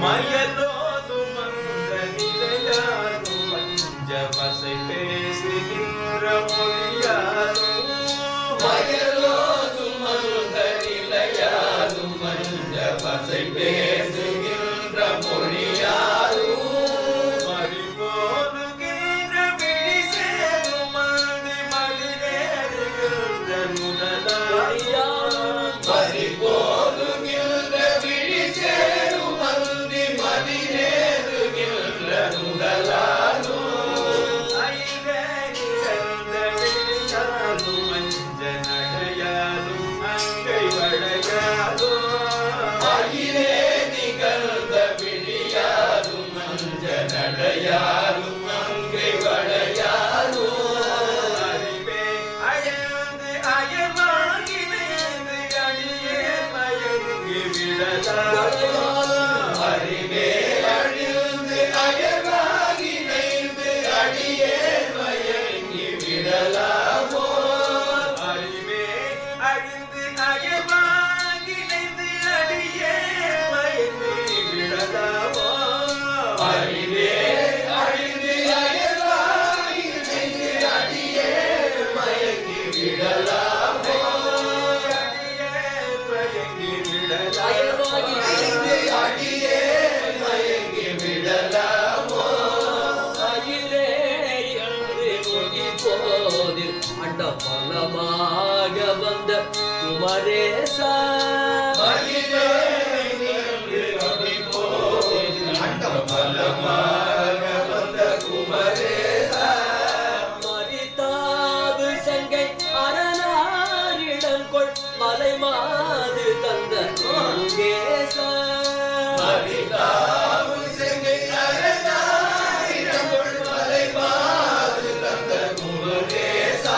மயலோது மந்த நிலையானோ மஞ்சவசை பேசுகின்ற மொழியானோ மயலோது மந்த நிலையானோ மஞ்சவசை பேசுகின்ற மொழியானோ மறிபோதுகின்ற விழி சேரும் மந்தி மதிரேறுகின்ற நுடலாயானோ மறிபோதுகின்ற விழி சேரும் மந்தி மதிரேறுகின்ற நுடலானோ ஐவே நிகழ்ந்த விழியானோ மஞ்ச நடையானோ அங்கை வளையானோ ஐவே நிகழ்ந்த விழியானோ மஞ்ச நடையானோ அங்கை வளையானோ அறிவே அயர்ந்து அயர்வாகினேந்து அடியே மயங்கி விடலானோ அறிவே அழிந்து அயர்வாகினேந்து அடியே மயங்கி விடலாமோ அறிவே அழிந்து அயர்வாகினேந்து அடியே மயங்கி விடலாமோ அறிவே அழிந்து அயர்வாகினேந்து அடியே மயங்கி விடலாமோ அடியே மயங்கி விடலாமோ அடியே மயங்கி விடலாமோ அகிலே என்று மொழி போதில் அண்ட பலமாக வந்த குமரேசா அகிலே நின்று நொடி போதில் அண்டம் பலமாக வந்த குமரேசா மரித்தாவு சங்கை அரணாரிடம் கொள் மலை மாது தந்த முருகேசா மரிதாவு செங்கை அரணாயிரம் கொள்மலை மாது தந்த குமரேசா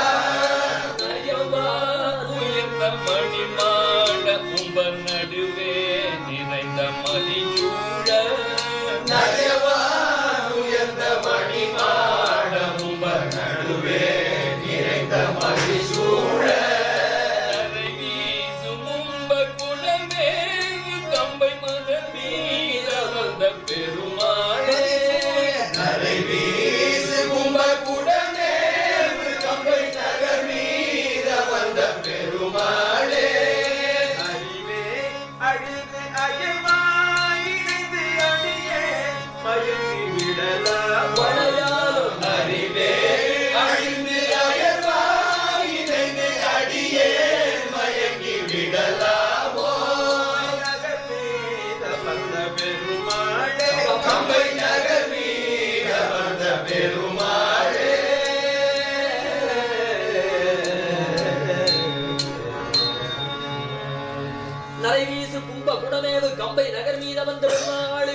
உயர்ந்த மணிமாட கும்ப நடுவே நிறைந்த மதிசூழ நயவா உயர்ந்த மணிமாட மும்ப நடுவே நிறைந்த மதிசூழ நரை வீசும் மும்ப குளமேவு கம்பை மலர் மீத வந்த பெருமாளே நரை வீசு கும்ப குடமேவு கம்பை நகர் மீத வந்த பெருமாளே அறிவே அழுது அயர்வாயிருந்து அடியே மயங்கி விடலாம் வளையாலோ அறிவே அழிந்து அயர்வாயிருந்து அடியே மயங்கி விடலாமோ நகர் மீத வந்த பெருமாளே கம்பை நகர் மீத வந்த பெருமாளே நரை வீசு கும்ப குடமேவு கம்பை நகர் மீத வந்த பெருமாளே